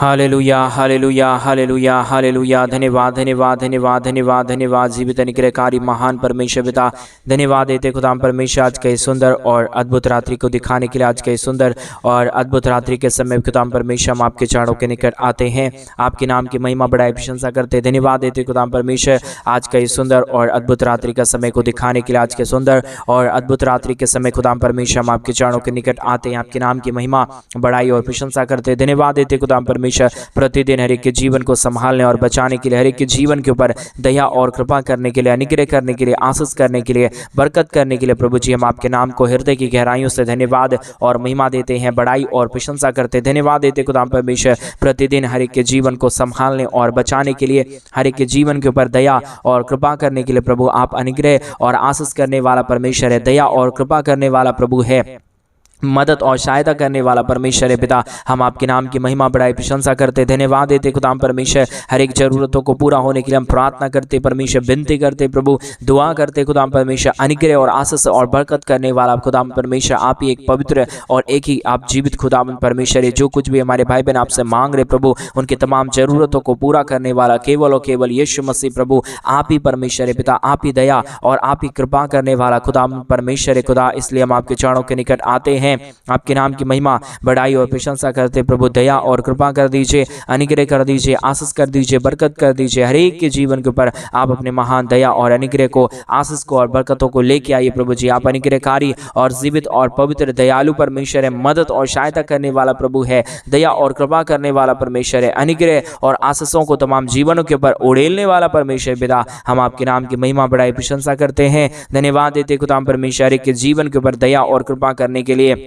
Hallelujah hallelujah hallelujah hallelujah. धन्यवाद धन्यवाद धन्यवाद धन्यवाद धन्यवाद जीवित अनुग्रहकारी महान परमेश्वर पिता, धन्यवाद देते खुदाम परमेश्वर आज के सुंदर और अद्भुत रात्रि को दिखाने के लिए। आज के सुंदर और अद्भुत रात्रि के समय खुदाम परमेश्वर हम आपके चरणों के निकट आते हैं, आपके नाम की महिमा बढ़ाई प्रशंसा करते। धन्यवाद देते खुदाम परमेश्वर आज के सुंदर और अद्भुत रात्रि का समय को दिखाने के लिए। आज के सुंदर और अद्भुत रात्रि के समय खुदाम परमेश्वर हम आपके चरणों के निकट आते हैं, आपके नाम की महिमा बढ़ाई और प्रशंसा करते। धन्यवाद देते खुदाम परमेश्वर प्रतिदिन हर एक के जीवन को संभालने और बचाने के लिए, हर एक के जीवन के ऊपर दया और कृपा करने के लिए, अनुग्रह करने के लिए, आशीष करने के लिए, बरकत करने के लिए प्रभु जी हम आपके नाम को हृदय की गहराइयों से धन्यवाद और महिमा देते हैं, बढ़ाई और प्रशंसा करते। धन्यवाद देते खुदाम परमेश्वर प्रतिदिन हर एक के जीवन को संभालने और बचाने के लिए, हर एक के जीवन के ऊपर दया और कृपा करने के लिए प्रभु आप अनुग्रह और आशीष करने वाला परमेश्वर है, दया और कृपा करने वाला प्रभु है, मदद और सहायता करने वाला परमेश्वर है पिता। हम आपके नाम की महिमा बढ़ाई प्रशंसा करते। धन्यवाद देते खुदाम परमेश्वर हर एक जरूरतों को पूरा होने के लिए हम प्रार्थना करते परमेश्वर, विनती करते प्रभु, दुआ करते खुदाम परमेश्वर। अनुग्रह और आशीष और बरकत करने वाला खुदाम परमेश्वर आप ही एक पवित्र और एक ही आप जीवित खुदाम परमेश्वर है। जो कुछ भी हमारे भाई बहन आपसे मांग रहे प्रभु, उनकी तमाम जरूरतों को पूरा करने वाला केवल और केवल यीशु मसीह प्रभु आप ही परमेश्वर है पिता, आप ही दया और आप ही कृपा करने वाला खुदाम परमेश्वर है खुदा। इसलिए हम आपके चरणों के निकट आते हैं, आपके नाम की महिमा बढ़ाई और प्रशंसा करते प्रभु। दया और कृपा कर दीजिए, अनुग्रह कर दीजिए, आशीष कर दीजिए, बरकत कर दीजिए। हर एक के जीवन के ऊपर आप अपने महान दया और अनुग्रह को, आशीष को और बरकतों को लेके आइए प्रभु जी। आप अनुग्रहकारी और जीवित और पवित्र दयालु परमेश्वर है, मदद और सहायता करने वाला प्रभु है, दया और कृपा करने वाला परमेश्वर है, अनुग्रह और आशीषों को तमाम जीवनों के ऊपर उड़ेलने वाला परमेश्वर पिता। हम आपके नाम की महिमा बढ़ाई प्रशंसा करते हैं। धन्यवाद देते खुदाम परमेश्वर के जीवन के ऊपर दया और कृपा करने के लिए,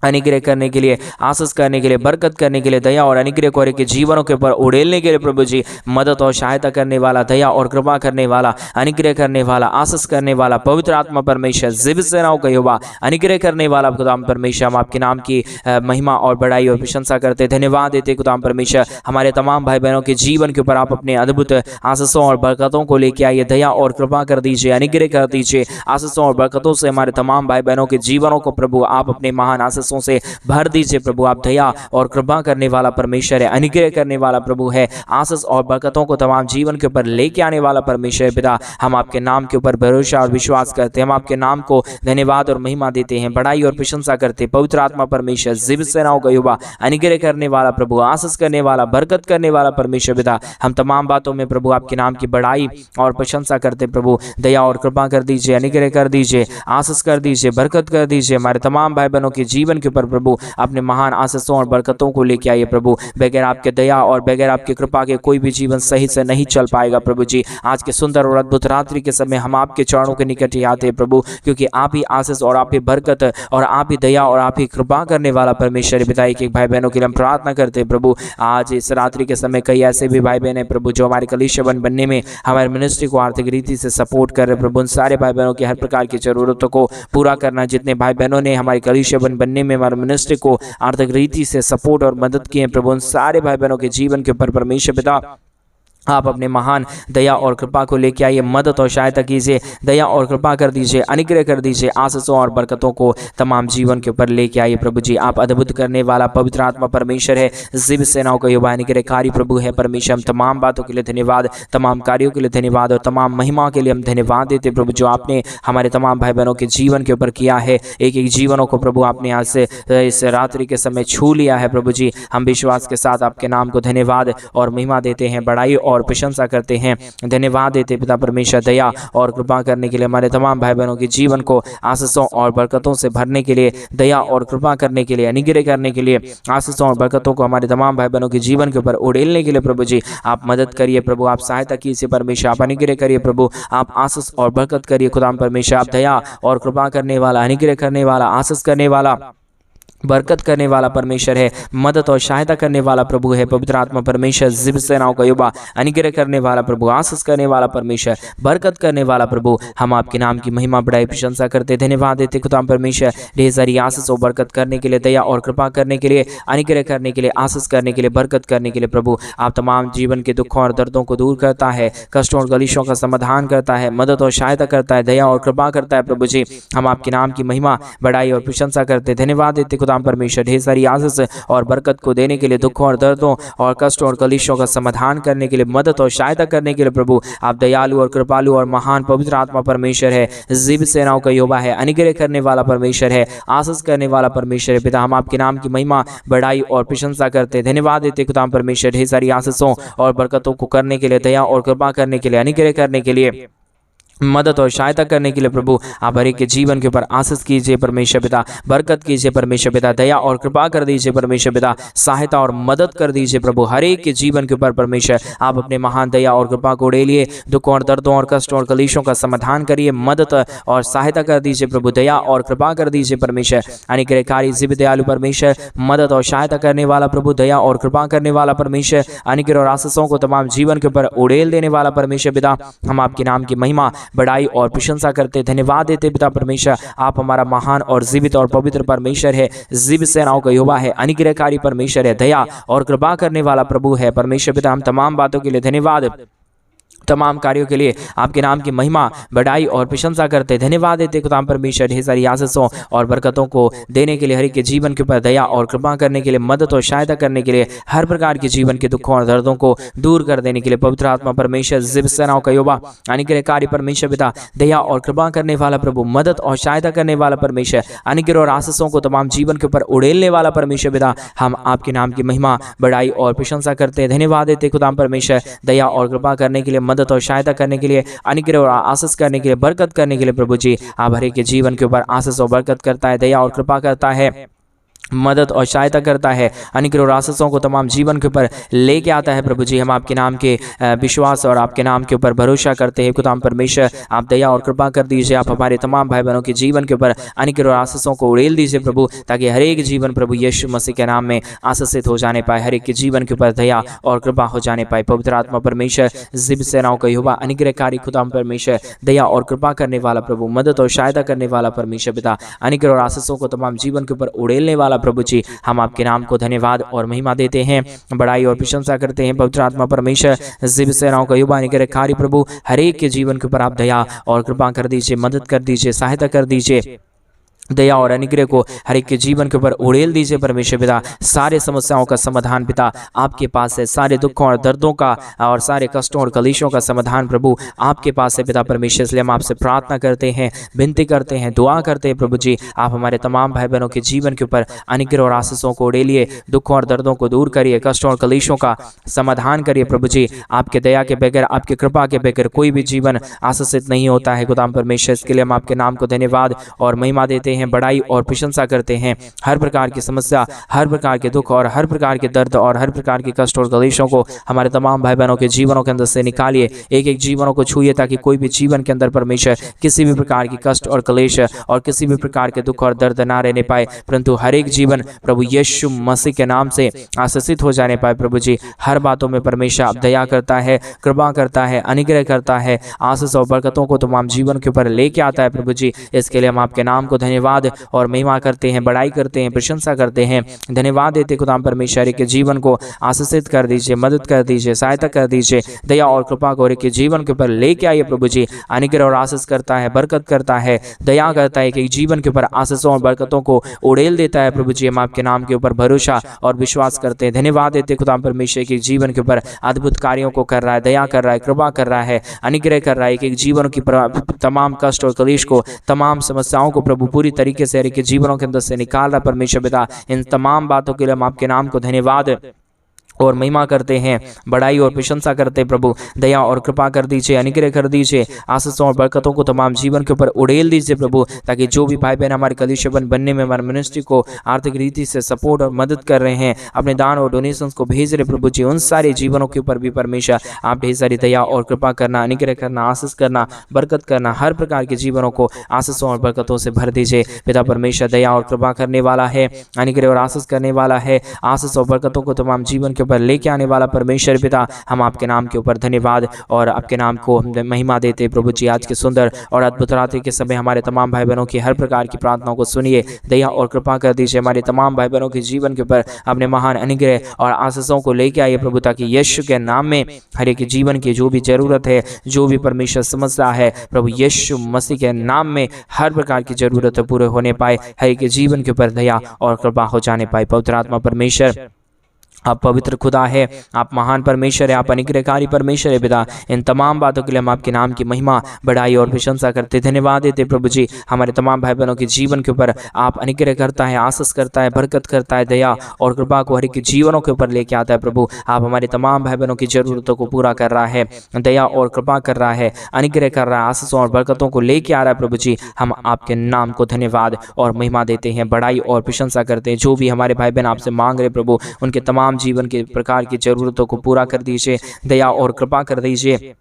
अनुग्रह करने के लिए, आशीष करने के लिए, बरकत करने के लिए, दया और अनुग्रह को के जीवनों के ऊपर उड़ेलने के लिए प्रभु जी। मदद और सहायता करने वाला, दया और कृपा करने वाला, अनुग्रह करने वाला, आशीष करने वाला पवित्र आत्मा परमेश्वर, जीवित सेनाओं का यहोवा, अनुग्रह करने वाला खुदाम परमेश्वर। हम आपके नाम की महिमा और बढ़ाई और प्रशंसा करते। धन्यवाद देते खुदाम परमेश्वर हमारे तमाम भाई बहनों के जीवन के ऊपर आप अपने अद्भुत आशीषों और बरकतों को लेके आइए, दया और कृपा कर दीजिए, अनुग्रह कर दीजिए। आशीषों और बरकतों से हमारे तमाम भाई बहनों के जीवनों को प्रभु आप अपने महान आशीषों से भर दीजिए प्रभु। आप दया और कृपा करने वाला परमेश्वर है, अनुग्रह करने वाला प्रभु है, आशीष और बरकतों को तमाम जीवन के ऊपर लेके आने वाला परमेश्वर पिता। हम आपके नाम के ऊपर भरोसा और विश्वास करते हैं, हम आपके नाम को धन्यवाद और महिमा देते हैं, बढ़ाई और प्रशंसा करते। पवित्र आत्मा परमेश्वर, जीवित सेनाओं का यहोवा, अनुग्रह करने वाला प्रभु, आशीष करने वाला, बरकत करने वाला परमेश्वर पिता। हम तमाम बातों में प्रभु आपके नाम की बढ़ाई और प्रशंसा करते प्रभु। दया और कृपा कर दीजिए, अनुग्रह कर दीजिए, आशीष कर दीजिए, बरकत कर दीजिए। हमारे तमाम भाई बहनों के जीवन के ऊपर प्रभु अपने महान आशीषों और बरकतों को लेके आइए प्रभु। बगैर आपके दया और बगैर आपकी कृपा के कोई भी जीवन सही से नहीं चल पाएगा प्रभु जी। आज के सुंदर और अद्भुत रात्रि के समय हम आपके चरणों के निकट ही आते हैं प्रभु, क्योंकि आप ही आशीष और आप ही बरकत और आप ही दया और आप ही कृपा करने वाला परमेश्वर पिता। एक एक भाई बहनों के लिए हम प्रार्थना करते हैं प्रभु। आज इस रात्रि के समय कई ऐसे भी भाई बहन है प्रभु जो हमारे कलीसिया बनने में हमारे मिनिस्ट्री को आर्थिक रीति से सपोर्ट कर रहे प्रभु। उन सारे भाई बहनों की हर प्रकार की जरूरतों को पूरा करना। जितने भाई बहनों ने हमारे कलीसिया बनने में हमारे मिनिस्ट्री को आर्थिक रीति से सपोर्ट और मदद किए प्रभु, उन सारे भाई बहनों के जीवन के ऊपर परमेश्वर पिता आप अपने महान दया और कृपा को लेके आइए, मदद और सहायता कीजिए, दया और कृपा कर दीजिए, अनुग्रह कर दीजिए। आशीषों और बरकतों को तमाम जीवन के ऊपर लेके आइए प्रभु जी। आप अद्भुत करने वाला पवित्र आत्मा परमेश्वर है, जीवित सेनाओं का यहोवा, अनुग्रहकारी प्रभु है परमेश्वर। हम तमाम बातों के लिए धन्यवाद, तमाम कार्यों के लिए धन्यवाद और तमाम महिमा के लिए हम धन्यवाद देते प्रभु, जो आपने हमारे तमाम भाई बहनों के जीवन के ऊपर किया है। एक एक जीवनों को प्रभु आपने आज से इस रात्रि के समय छू लिया है प्रभु जी। हम विश्वास के साथ आपके नाम को धन्यवाद और महिमा देते हैं, बढ़ाई और प्रशंसा करते हैं। धन्यवाद देते पिता परमेश्वर, दया और कृपा करने के लिए, हमारे तमाम भाई बहनों के जीवन को आशीषों और बरकतों से भरने के लिए, दया और कृपा करने के लिए, अनुग्रह करने के लिए, आशीषों और बरकतों को हमारे तमाम भाई बहनों के जीवन के ऊपर उड़ेलने के लिए प्रभु जी आप मदद करिए प्रभु। आप सहायता कीजिए परमेश्वर, आप अनुग्रह करिए प्रभु, आप आशीष और बरकत करिए खुदाम परमेश्वर। आप दया और कृपा करने वाला, अनुग्रह करने वाला, आशीष करने वाला, बरकत करने वाला परमेश्वर है, मदद और सहायता करने वाला प्रभु है। पवित्र आत्मा परमेश्वर, जीवित सेनाओं का यहोवा, अनुग्रह करने वाला प्रभु, आशीष करने वाला परमेश्वर, बरकत करने वाला प्रभु। हम आपके नाम की महिमा बढ़ाई प्रशंसा करते, धन्यवाद देते खुदाम परमेश्वर ढेर सारी आशीष और बरकत करने के लिए, दया और कृपा करने के लिए, अनुग्रह करने के लिए, आशीष करने के लिए, बरकत करने के लिए प्रभु। आप तमाम जीवन के दुखों और दर्दों को दूर करता है, कष्टों और कलेशों का समाधान करता है, मदद और सहायता करता है, दया और कृपा करता है प्रभु जी। हम आपके नाम की महिमा बढ़ाई और प्रशंसा करते, धन्यवाद देते खुदा खुदाम परमेश्वर ढेर सारी आशीष और बरकत को देने के लिए, दुखों और दर्दों और कष्टों और कलेशों का समाधान करने के लिए, मदद और सहायता करने के लिए प्रभु आप दयालु और कृपालु और महान पवित्र आत्मा परमेश्वर है, जीवित सेनाओं का यहोवा है, अनुग्रह करने वाला परमेश्वर है, आशीष करने वाला परमेश्वर है। पिता हम आपके नाम की महिमा, बड़ाई और प्रशंसा करते, धन्यवाद देते खुदाम परमेश्वर ढेर सारी आशीषों और बरकतों को करने के लिए, दया और कृपा करने के लिए, अनुग्रह करने के लिए, मदद और सहायता करने के लिए प्रभु आप हर एक के जीवन के ऊपर आशीष कीजिए परमेश्वर पिता, बरकत कीजिए परमेश्वर पिता, दया और कृपा कर दीजिए परमेश्वर पिता, सहायता और मदद कर दीजिए प्रभु हर एक के जीवन के ऊपर परमेश्वर आप अपने महान दया और कृपा को उड़ेलिए, दुखों और दर्दों और कष्टों और कलेशों का समाधान करिए, मदद और सहायता कर दीजिए प्रभु, दया और कृपा कर दीजिए परमेश्वर, अनुग्रहकारी जीवित दयालु परमेश्वर, मदद और सहायता करने वाला प्रभु, दया और कृपा करने वाला परमेश्वर, अनुग्रह और आशीषों को तमाम जीवन के ऊपर उड़ेल देने वाला परमेश्वर पिता, हम आपके नाम की महिमा, बड़ाई और प्रशंसा करते, धन्यवाद देते पिता परमेश्वर, आप हमारा महान और जीवित और पवित्र परमेश्वर है, जीवित सेनाओं का यहोवा है, अनुग्रहकारी परमेश्वर है, दया और कृपा करने वाला प्रभु है परमेश्वर पिता। हम तमाम बातों के लिए धन्यवाद, तमाम कार्यों के लिए आपके नाम की महिमा, बड़ाई और प्रशंसा करते, धन्यवाद देते खुदाम परमेश्वर ढेर सारी आशीषों और बरकतों को देने के लिए, हर एक के जीवन के ऊपर दया और कृपा करने के लिए, मदद और सहायता करने के लिए, हर प्रकार के जीवन के दुखों और दर्दों को दूर कर देने के लिए, पवित्र आत्मा परमेश्वर जीवित सेनाओं का यहोवा, अनुग्रहकारी परमेश्वर पिता, दया और कृपा करने वाला प्रभु, मदद और सहायता करने वाला परमेश्वर, अनुग्रह और आशीषों को तमाम जीवन के ऊपर उड़ेलने वाला परमेश्वर पिता, हम आपके नाम की महिमा, बड़ाई और प्रशंसा करते, धन्यवाद देते खुदाम परमेश्वर, दया और कृपा करने के लिए, मदद और सहायता करने के लिए, अनुग्रह और आशीष करने के लिए, बरकत करने के लिए प्रभु जी आप हर एक के जीवन के ऊपर आशीष और बरकत करता है, दया और कृपा करता है, मदद और सहायता करता है, अनुग्रह और आशीषों को तमाम जीवन के ऊपर लेके आता है प्रभु जी। हम आपके नाम के विश्वास और आपके नाम के ऊपर भरोसा करते हैं खुदाम परमेश्वर, आप दया और कृपा कर दीजिए, आप हमारे तमाम भाई बहनों के जीवन के ऊपर अनुग्रह और आशीषों को उड़ेल दीजिए प्रभु, ताकि हर एक जीवन प्रभु यीशु मसीह के नाम में आशीषित हो जाने पाए, हर एक के जीवन के ऊपर दया और कृपा हो जाने पाए। पवित्र आत्मा परमेश्वर जीवित सेनाओं का यहोवा, अनुग्रहकारी खुदाम परमेश्वर, दया और कृपा करने वाला प्रभु, मदद और सहायता करने वाला परमेश्वर पिता, अनुग्रह और आशीषों को तमाम जीवन के ऊपर उड़ेलने वाला प्रभु जी, हम आपके नाम को धन्यवाद और महिमा देते हैं, बड़ाई और प्रशंसा करते हैं। पवित्र आत्मा परमेश्वर जीवित सेनाओं का यहोवा, अनुग्रहकारी प्रभु, हर एक के जीवन के ऊपर आप दया और कृपा कर दीजिए, मदद कर दीजिए, सहायता कर दीजिए, दया और अनुग्रह को हर एक के जीवन के ऊपर उड़ेल दीजिए परमेश्वर पिता। सारे समस्याओं का समाधान पिता आपके पास है, सारे दुखों और दर्दों का और सारे कष्टों और कलेशों का समाधान प्रभु आपके पास है पिता परमेश्वर। इसलिए हम आपसे प्रार्थना करते हैं, विनती करते हैं, दुआ करते हैं प्रभु जी, आप हमारे तमाम भाई बहनों के जीवन के ऊपर अनुग्रह और आशीषों को उड़ेलिए, दुखों और दर्दों को दूर करिए, कष्टों और कलेशों का समाधान करिए प्रभु जी। आपके दया के बगैर, आपके कृपा के बगैर कोई भी जीवन आशीषित नहीं होता है खुदाम परमेश्वर। इसके लिए हम आपके नाम को धन्यवाद और महिमा देते हैं, बड़ाई और प्रशंसा करते हैं। हर प्रकार की समस्या, हर प्रकार के दुख और हर प्रकार के दर्द और हर प्रकार के कष्ट और कलेशों को हमारे तमाम भाई बहनों के जीवनों के अंदर से निकालिए, एक एक जीवनों को छूइए, ताकि कोई भी जीवन के अंदर परमेश्वर किसी भी प्रकार की कष्ट और कलेश और किसी भी प्रकार के दुख और दर्द ना रहने पाए, परंतु हर एक जीवन प्रभु यीशु मसीह के नाम से आशीषित हो जाने पाए प्रभु जी। हर बातों में परमेश्वर आप दया करता है, कृपा करता है, अनुग्रह करता है, आशीष और बरकतों को तमाम जीवन के ऊपर लेके आता है प्रभु जी। इसके लिए हम आपके नाम को धन्यवाद और महिमा करते हैं, बड़ाई करते हैं, प्रशंसा करते हैं, धन्यवाद देते खुदाम परमेश्वर के जीवन को आशीषित कर दीजिए, मदद कर दीजिए, सहायता कर दीजिए, दया और कृपा को के जीवन के ऊपर लेके आइए प्रभु जी। अनुग्रह और आशीष करता है, बरकत करता है, दया करता है, कि जीवन के ऊपर आशीषों और बरकतों को उड़ेल देता है प्रभु जी। हम आपके नाम के ऊपर भरोसा और विश्वास करते हैं, धन्यवाद देते खुदाम परमेश्वर के जीवन के ऊपर अद्भुत कार्यों को कर रहा है, दया कर रहा है, कृपा कर रहा है, अनुग्रह कर रहा है, कि जीवन की तमाम कष्ट और कलेश को, तमाम समस्याओं को प्रभु पूरी तरीके से के जीवनों के अंदर से निकाल रहा परमेश्वर पिता। इन तमाम बातों के लिए हम आपके नाम को धन्यवाद और महिमा करते हैं, बड़ाई और प्रशंसा करते हैं प्रभु। दया और कृपा कर दीजिए, अनुग्रह कर दीजिए, आशीषों और बरकतों को तमाम जीवन के ऊपर उड़ेल दीजिए प्रभु, ताकि जो भी भाई बहन हमारे कलीसिया बनने में, हमारे मिनिस्ट्री को आर्थिक रीति से सपोर्ट और मदद कर रहे हैं, अपने दान और डोनेशंस को भेज रहे प्रभु जी, उन सारे जीवनों के ऊपर भी परमेश्वर आप ढेर सारी दया और कृपा करना, अनुग्रह करना, आशीष करना, बरकत करना, हर प्रकार के जीवनों को आशीषों और बरकतों से भर दीजिए पिता परमेश्वर। दया और कृपा करने वाला है, अनुग्रह और आशीष करने वाला है, आशीष और बरकतों को तमाम जीवन के ऊपर लेके आने वाला परमेश्वर पिता, हम आपके नाम के ऊपर धन्यवाद और आपके नाम को महिमा देते प्रभु जी। आज के सुंदर और अद्भुत रात्रि के समय हमारे तमाम भाई बहनों की हर प्रकार की प्रार्थनाओं को सुनिए, दया और कृपा कर दीजिए। हमारे तमाम भाई बहनों के जीवन के ऊपर अपने महान अनुग्रह और आशीषों को लेके आइए प्रभु, ताकि यीशु के नाम में हर एक जीवन की जो भी जरूरत है, जो भी परमेश्वर समझता है प्रभु यीशु मसीह के नाम में हर प्रकार की जरूरत पूरे होने पाए, हर एक जीवन के ऊपर दया और कृपा हो जाने पाए। पवित्र आत्मा परमेश्वर, आप पवित्र खुदा है, आप महान परमेश्वर है, आप अनुग्रहकारी परमेश्वर है पिता। इन तमाम बातों के लिए हम आपके नाम की महिमा, बड़ाई और प्रशंसा करते धन्यवाद देते प्रभु जी। हमारे तमाम भाई बहनों के जीवन के ऊपर आप अनुग्रह करता है, आशीष करता है, बरकत करता है, दया और कृपा को हर एक जीवनों के ऊपर लेके आता है प्रभु। आप हमारे तमाम भाई बहनों की जरूरतों को पूरा कर रहा है, दया और कृपा कर रहा है, अनुग्रह कर रहा है, आशीषों और बरकतों को लेके आ रहा है प्रभु जी। हम आपके नाम को धन्यवाद और महिमा देते हैं, बड़ाई और प्रशंसा करते हैं। जो भी हमारे भाई बहन आपसे मांग रहे प्रभु, उनके तमाम जीवन के प्रकार की जरूरतों को पूरा कर दीजिए, दया और कृपा कर दीजिए,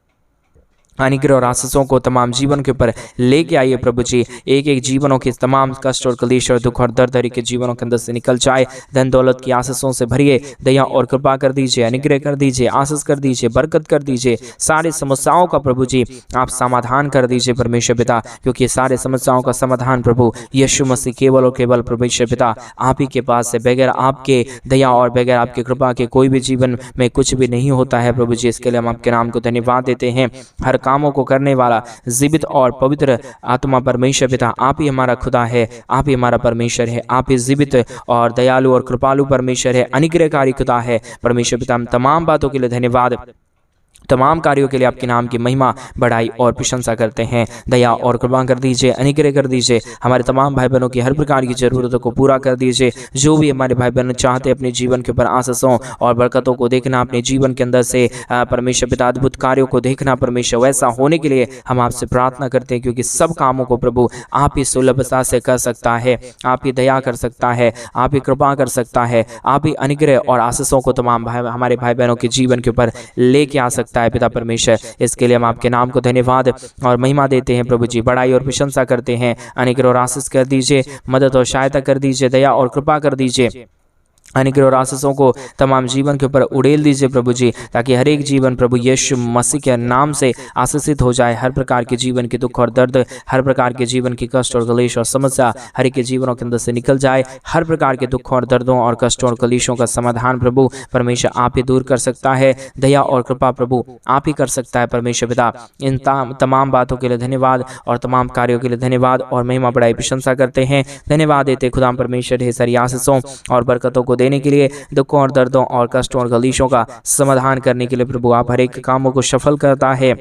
अनुग्रह और आशीषों को तमाम जीवन के ऊपर लेके आइए प्रभु जी। एक एक जीवनों के तमाम कष्ट और क्लेश और दुख और दर्द हर एक के जीवनों के अंदर से निकल जाए। धन दौलत की आशीषों से भरिए, दया और कृपा कर दीजिए, अनुग्रह कर दीजिए, आशीष कर दीजिए, बरकत कर दीजिए। सारी समस्याओं का प्रभु जी आप समाधान कर दीजिए परमेश्वर पिता, क्योंकि सारे समस्याओं का समाधान प्रभु यीशु मसीह केवल और केवल परमेश्वर पिता आप ही के पास है। बगैर आपके दया और बगैर आपकी कृपा के कोई भी जीवन में कुछ भी नहीं होता है प्रभु जी। इसके लिए हम आपके नाम को धन्यवाद देते हैं। हर कामों को करने वाला जीवित और पवित्र आत्मा परमेश्वर पिता आप ही हमारा खुदा है, आप ही हमारा परमेश्वर है, आप ही जीवित और दयालु और कृपालु परमेश्वर है, अनुग्रहकारी खुदा है परमेश्वर पिता। हम तमाम बातों के लिए धन्यवाद, तमाम कार्यों के लिए आपके नाम की महिमा, बड़ाई और प्रशंसा करते हैं। दया और कृपा कर दीजिए, अनुग्रह कर दीजिए, हमारे तमाम भाई बहनों की हर प्रकार की जरूरतों को पूरा कर दीजिए। जो भी हमारे भाई बहन चाहते हैं अपने जीवन के ऊपर आशीषों और बरकतों को देखना, अपने जीवन के अंदर से परमेश्वर पिता अद्भुत कार्यों को देखना परमेश्वर, वैसा होने के लिए हम आपसे प्रार्थना करते हैं, क्योंकि सब कामों को प्रभु आप ही सुलभता से कर सकता है, आप ही दया कर सकता है, आप ही कृपा कर सकता है, आप ही अनुग्रह और आशीषों को तमाम हमारे भाई बहनों के जीवन के ऊपर लेके आ सकता है पिता परमेश्वर। इसके लिए हम आपके नाम को धन्यवाद और महिमा देते हैं प्रभु जी, बड़ाई और प्रशंसा करते हैं। अनुग्रह और आशीष कर दीजिए, मदद और सहायता कर दीजिए, दया और कृपा कर दीजिए, अनुग्रह और आशीषों को तमाम जीवन के ऊपर उड़ेल दीजिए प्रभु जी, ताकि हर एक जीवन प्रभु यीशु मसीह के नाम से आशीषित हो जाए। हर प्रकार के जीवन के दुख और दर्द, हर प्रकार के जीवन की कष्ट और क्लेश और समस्या हर एक के जीवनों के अंदर से निकल जाए। हर प्रकार के दुखों और दर्दों और कष्टों और क्लेशों का समाधान प्रभु परमेश्वर आप ही दूर कर सकता है। दया और कृपा प्रभु आप ही कर सकता है परमेश्वर पिता। इन तमाम बातों के लिए धन्यवाद और तमाम कार्यों के लिए धन्यवाद और महिमा बड़ाई प्रशंसा करते हैं। धन्यवाद देते खुदा परमेश्वर ढेर सारी आशीषों और बरकतों को देने के लिए, दुखों और दर्दों और कष्टों और क्लेशों का समाधान करने के लिए प्रभु आप हर एक कामों को सफल करता है,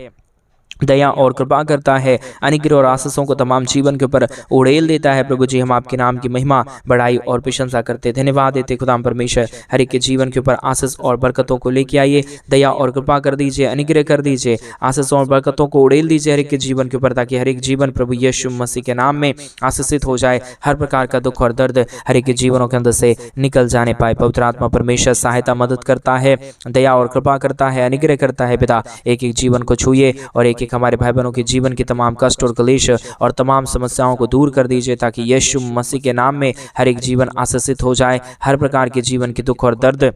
दया और कृपा करता है, अनुग्रह और आशीषों को तमाम जीवन के ऊपर उड़ेल देता है प्रभु जी। हम आपके नाम की महिमा, बड़ाई और प्रशंसा करते धन्यवाद देते खुदा परमेश्वर। हर एक के जीवन के ऊपर आशीष और बरकतों को लेके आइए, दया और कृपा कर दीजिए, अनुग्रह कर दीजिए, आशीष और बरकतों को उड़ेल दीजिए हर एक के जीवन के ऊपर, ताकि हर एक जीवन प्रभु यीशु मसीह के नाम में आशीषित हो जाए। हर प्रकार का दुख और दर्द हर एक के जीवनों के अंदर से निकल जाने पाए। पवित्र आत्मा परमेश्वर सहायता मदद करता है, दया और कृपा करता है, अनुग्रह करता है पिता। एक एक जीवन को छूइए और एक एक हमारे भाई बहनों के जीवन की तमाम कष्ट और क्लेश और तमाम समस्याओं को दूर कर दीजिए, ताकि यीशु मसीह के नाम में हर एक जीवन आशीषित हो जाए। हर प्रकार के जीवन के दुख और दर्द,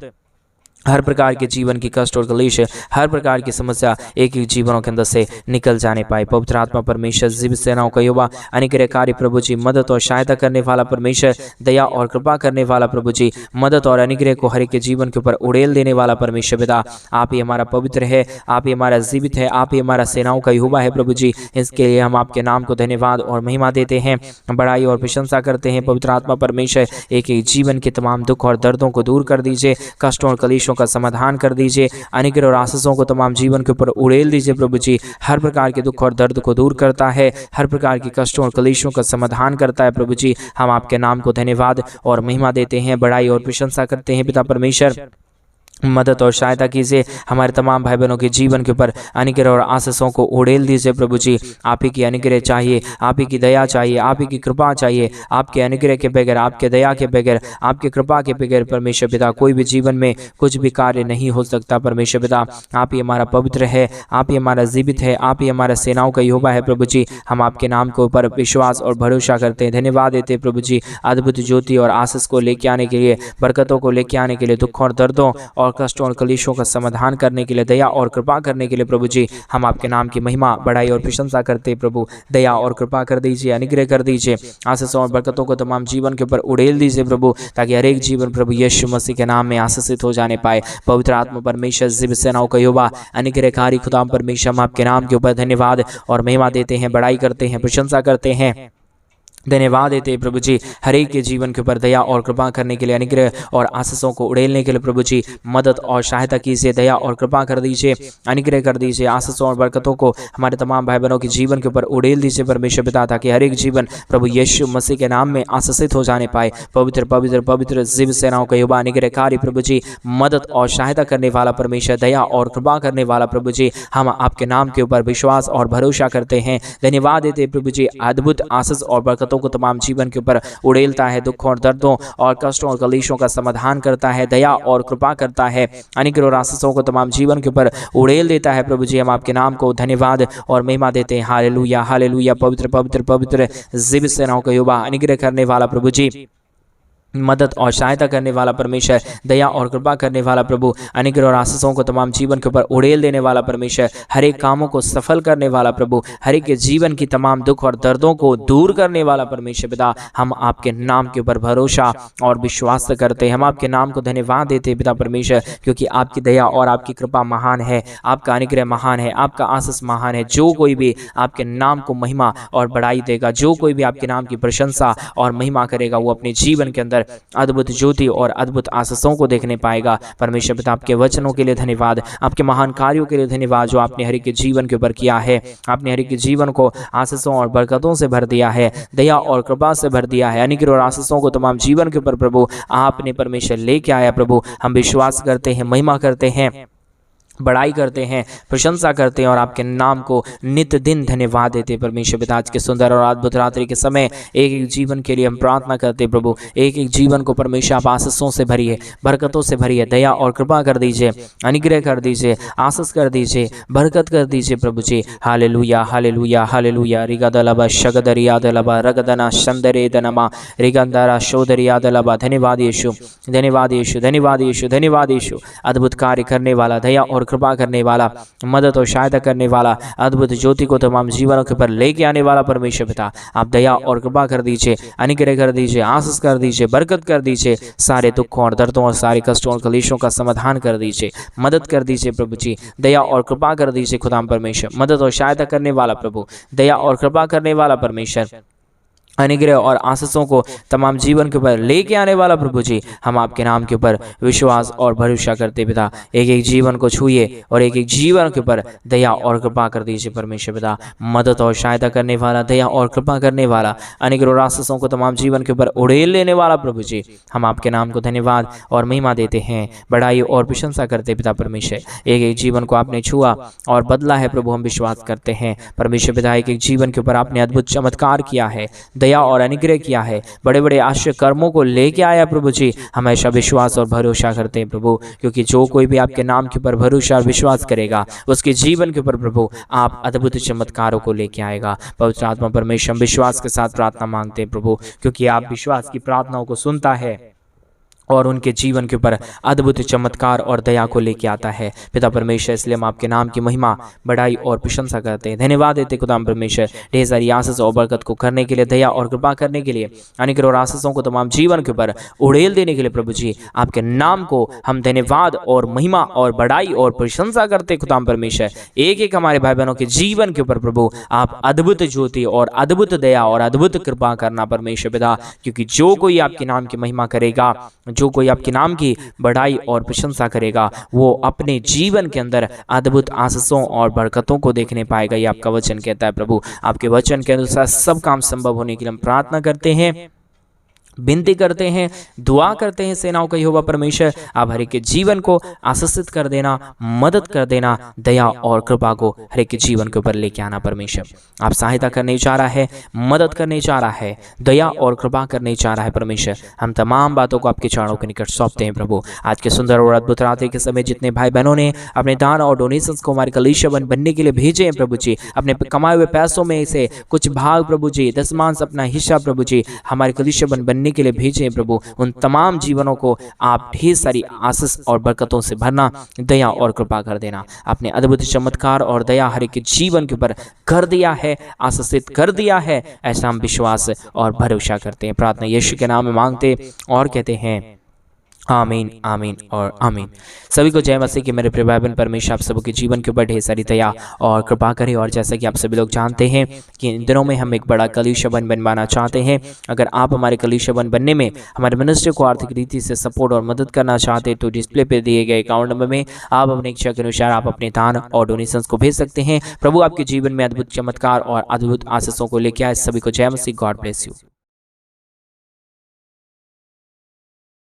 हर प्रकार के जीवन की कष्ट और क्लेश, हर प्रकार की समस्या एक एक जीवनों के अंदर से निकल जाने पाए। पवित्र आत्मा परमेश्वर जीवित सेनाओं का युवा, अनुग्रहकारी प्रभु जी, मदद और सहायता करने वाला परमेश्वर, दया और कृपा करने वाला प्रभु जी, मदद और अनुग्रह को हर एक के जीवन के ऊपर उड़ेल देने वाला परमेश्वर पिता आप ही हमारा पवित्र है, आप ही हमारा जीवित है, आप ही हमारा सेनाओं का युवा है प्रभु जी। इसके लिए हम आपके नाम को धन्यवाद और महिमा देते हैं, बड़ाई और प्रशंसा करते हैं। पवित्र आत्मा परमेश्वर एक एक जीवन के तमाम दुख और दर्दों को दूर कर दीजिए, कष्टों और क्लेशों का समाधान कर दीजिए, अनुग्रह और आशीषों को तमाम जीवन के ऊपर उड़ेल दीजिए प्रभु जी। हर प्रकार के दुख और दर्द को दूर करता है, हर प्रकार की कष्टों और क्लेशों का समाधान करता है प्रभु जी। हम आपके नाम को धन्यवाद और महिमा देते हैं, बड़ाई और प्रशंसा करते हैं पिता परमेश्वर। मदद और सहायता कीजिए हमारे तमाम भाई बहनों के जीवन के ऊपर, अनुग्रह और आशीषों को उड़ेल दीजिए प्रभु जी। आप ही की अनुग्रह चाहिए, आप ही की दया चाहिए, आप ही की कृपा चाहिए। आपके अनुग्रह के बगैर, आपके दया के बगैर, आपके कृपा के बगैर परमेश्वर पिता कोई भी जीवन में कुछ भी कार्य नहीं हो सकता परमेश्वर पिता। आप ही हमारा पवित्र है, आप ही हमारा जीवित है, आप ही हमारा सेनाओं का यहोवा है प्रभु जी। हम आपके नाम के ऊपर विश्वास और भरोसा करते हैं, धन्यवाद देते हैं प्रभु जी। अद्भुत ज्योति और आशीष को लेके आने के लिए, बरकतों को लेके आने के लिए, दुखों और दर्दों और और कष्टों और कलेशों का समाधान करने के लिए, दया और कृपा करने के लिए प्रभु जी हम आपके नाम की महिमा, बड़ाई और प्रशंसा करते हैं प्रभु। दया और कृपा कर दीजिए, अनुग्रह कर दीजिए, आशीषों और बरकतों को तमाम जीवन के ऊपर उड़ेल दीजिए प्रभु, ताकि हर एक जीवन प्रभु यीशु मसीह के नाम में आशीषित हो जाने पाए। पवित्र आत्मा परमेश्वर जिब सेनाओं का युवा अनुग्रहकारी खुदा परमेश्वर हम आपके नाम के ऊपर धन्यवाद और महिमा देते हैं, बड़ाई करते हैं, प्रशंसा करते हैं, धन्यवाद देते हैं प्रभु जी हर एक के जीवन के ऊपर दया और कृपा करने के लिए, अनुग्रह और आशीषों को उड़ेलने के लिए प्रभु जी मदद और सहायता कीजिए, दया और कृपा कर दीजिए, अनुग्रह कर दीजिए, आशीषों और बरकतों को हमारे तमाम भाई बहनों के जीवन के ऊपर उड़ेल दीजिए परमेश्वर पिता, ताकि हर एक जीवन प्रभु यीशु मसीह के नाम में आशीषित हो जाने पाए। पवित्र पवित्र पवित्र जिब सेनाओं का युवा अनुग्रहकारी प्रभु जी, मदद और सहायता करने वाला परमेश्वर, दया और कृपा करने वाला प्रभु जी, हम आपके नाम के ऊपर विश्वास और भरोसा करते हैं। धन्यवाद देते हैं प्रभु जी, अद्भुत आशीष और बरकतों को तमाम जीवन के ऊपर उड़ेलता है, दुखों और दर्दों और कष्टों और कलेशों का समाधान करता है, दया और कृपा करता है, अनुग्रह और आशीषों को तमाम जीवन के ऊपर उड़ेल देता है प्रभु जी। हम आपके नाम को धन्यवाद और महिमा देते हैं। Hallelujah hallelujah. पवित्र पवित्र पवित्र जिब सेनाओं का युवा अनुग्रह करने वाला प्रभु जी, मदद और सहायता करने वाला परमेश्वर, दया और कृपा करने वाला प्रभु, अनुग्रह और आशीषों को तमाम जीवन के ऊपर उड़ेल देने वाला परमेश्वर, हर एक कामों को सफल करने वाला प्रभु, हर एक के जीवन की तमाम दुख और दर्दों को दूर करने वाला परमेश्वर पिता, हम आपके नाम के ऊपर भरोसा और विश्वास करते हैं। हम आपके नाम को धन्यवाद देते हैं पिता परमेश्वर, क्योंकि आपकी दया और आपकी कृपा महान है, आपका अनुग्रह महान है, आपका आशीष महान है। जो कोई भी आपके नाम को महिमा और बढ़ाई देगा, जो कोई भी आपके नाम की प्रशंसा और महिमा करेगा, वो अपने जीवन के अंदर अद्भुत ज्योति और अद्भुत आशीषों को देखने पाएगा। परमेश्वर पिता आपके वचनों के लिए धन्यवाद, आपके महान कार्यों के लिए धन्यवाद, जो आपने हर एक के जीवन के ऊपर किया है। आपने हर एक के जीवन को आशीषों और बरकतों से भर दिया है, दया और कृपा से भर दिया है, अनुग्रह और आशीषों को तमाम जीवन के ऊपर प्रभु आपने परमेश्वर लेके आया प्रभु। हम विश्वास करते हैं, महिमा करते हैं, बड़ाई करते हैं, प्रशंसा करते हैं और आपके नाम को नित्य दिन धन्यवाद देते हैं परमेश्वर पिता। आज के सुंदर और अद्भुत रात्रि के समय एक एक जीवन के लिए हम प्रार्थना करते हैं प्रभु, एक एक जीवन को परमेश्वर आप आशीषों से भरिए, बरकतों से भरिए, दया और कृपा कर दीजिए, अनुग्रह कर दीजिए, आशीष कर दीजिए, बरकत कर दीजिए प्रभु जी। Hallelujah hallelujah hallelujah. रिगदलबा शगदरियादलबा रगदना शंदरेदनमा रिगंदरा शोदरियादलबा। धन्यवाद यीशु, धन्यवाद यीशु, धन्यवाद यीशु, धन्यवाद यीशु। अद्भुत कार्य करने वाला, दया और कृपा करने वाला, मदद और सहायता करने वाला, अद्भुत ज्योति को तमाम जीवनों के ऊपर लेके आने वाला परमेश्वर पिता, आप दया और कृपा कर दीजिए, अनुग्रह कर दीजिए, आशीष कर दीजिए, बरकत कर दीजिए, सारे दुखों और दर्दों और सारे कष्टों और कलेशों का समाधान कर दीजिए, मदद कर दीजिए प्रभु जी, दया और कृपा कर दीजिए खुदाम परमेश्वर, मदद और सहायता करने वाला प्रभु, दया और कृपा करने वाला परमेश्वर, अनुग्रह और आशीषों को तमाम जीवन के ऊपर लेके आने वाला प्रभु जी। हम आपके नाम के ऊपर विश्वास और भरोसा करते पिता, एक एक जीवन को छूइए और एक एक जीवन के ऊपर दया और कृपा कर दीजिए परमेश्वर पिता। मदद और सहायता करने वाला, दया और कृपा करने वाला, अनुग्रह और आशीषों को तमाम जीवन के ऊपर उड़ेल लेने वाला प्रभु जी, हम आपके नाम को धन्यवाद और महिमा देते हैं, बड़ाई और प्रशंसा करते पिता परमेश्वर। एक एक जीवन को आपने छुआ और बदला है प्रभु, हम विश्वास करते हैं परमेश्वर पिता। एक एक जीवन के ऊपर आपने अद्भुत चमत्कार किया है, दया और अनुग्रह किया है, बड़े बड़े आश्चर्य कर्मों को लेके आया प्रभु जी। हमेशा विश्वास और भरोसा करते हैं प्रभु, क्योंकि जो कोई भी आपके नाम के ऊपर भरोसा और विश्वास करेगा, उसके जीवन के ऊपर प्रभु आप अद्भुत चमत्कारों को लेके आएगा। पवित्र आत्मा परमेश्वर हम विश्वास के साथ प्रार्थना मांगते हैं प्रभु, क्योंकि आप विश्वास की प्रार्थनाओं को सुनता है और उनके जीवन के ऊपर अद्भुत चमत्कार और दया को लेके आता है पिता परमेश्वर। इसलिए हम आपके नाम की महिमा, बड़ाई और प्रशंसा करते हैं, धन्यवाद देते खुदाम परमेश्वर, ढेर सारी आशीष और बरकत को करने के लिए, दया और कृपा करने के लिए, अनुग्रह और आशीषों को तमाम जीवन के ऊपर उड़ेल देने के लिए प्रभु जी। आपके नाम को हम धन्यवाद और महिमा और बड़ाई और प्रशंसा करते खुदाम परमेश्वर। एक एक हमारे भाई बहनों के जीवन के ऊपर प्रभु आप अद्भुत ज्योति और अद्भुत दया और अद्भुत कृपा करना परमेश्वर पिता, क्योंकि जो कोई आपके नाम की महिमा करेगा, जो कोई आपके नाम की बढ़ाई और प्रशंसा करेगा, वो अपने जीवन के अंदर अद्भुत आशीषों और बरकतों को देखने पाएगा। ये आपका वचन कहता है प्रभु। आपके वचन के अनुसार सब काम संभव होने के लिए हम प्रार्थना करते हैं, विनती करते हैं, दुआ करते हैं। सेनाओं का यहोवा परमेश्वर आप हर एक के जीवन को आशीषित कर देना, मदद कर देना, दया और कृपा को हर एक के जीवन के ऊपर लेके आना परमेश्वर। आप सहायता करने चाह रहा है, मदद करने चाह रहा है, दया और कृपा करने चाह रहा है परमेश्वर। हम तमाम बातों को आपके चरणों के निकट सौंपते हैं प्रभु। आज के सुंदर और अद्भुत रात्रि के समय जितने भाई बहनों ने अपने दान और डोनेशंस को हमारे कलीसिया बनने के लिए भेजे हैं प्रभु जी, अपने कमाए हुए पैसों में से कुछ भाग प्रभु जी, दशमांश अपना हिस्सा प्रभु जी हमारे कलीसिया बनने करने के लिए भेजे हैं प्रभु, उन तमाम जीवनों को आप ढेर सारी आशीष और बरकतों से भरना, दया और कृपा कर देना। आपने अद्भुत चमत्कार और दया हर एक के जीवन के ऊपर कर दिया है, आशीषित कर दिया है, ऐसा हम विश्वास और भरोसा करते हैं। प्रार्थना यीशु के नाम में मांगते और कहते हैं आमीन, आमीन और आमीन। सभी को जय मसीह की। मेरे प्रिय भाई बहन, परमेश्वर आप सबके जीवन के ऊपर ढेर सारी दया और कृपा करे। और जैसा कि आप सभी लोग जानते हैं कि इन दिनों में हम एक बड़ा कलीसिया बनवाना चाहते हैं। अगर आप हमारे कलीसिया बनने में हमारे मिनिस्ट्री को आर्थिक रीति से सपोर्ट और मदद करना चाहते हैं तो डिस्प्ले पे दिए गए अकाउंट नंबर में आप अपने इच्छा के अनुसार आप अपने दान और डोनेशंस को भेज सकते हैं। प्रभु आपके जीवन में अद्भुत चमत्कार और अद्भुत आशीषों को लेकर आए। सभी को जय मसीह। God bless you.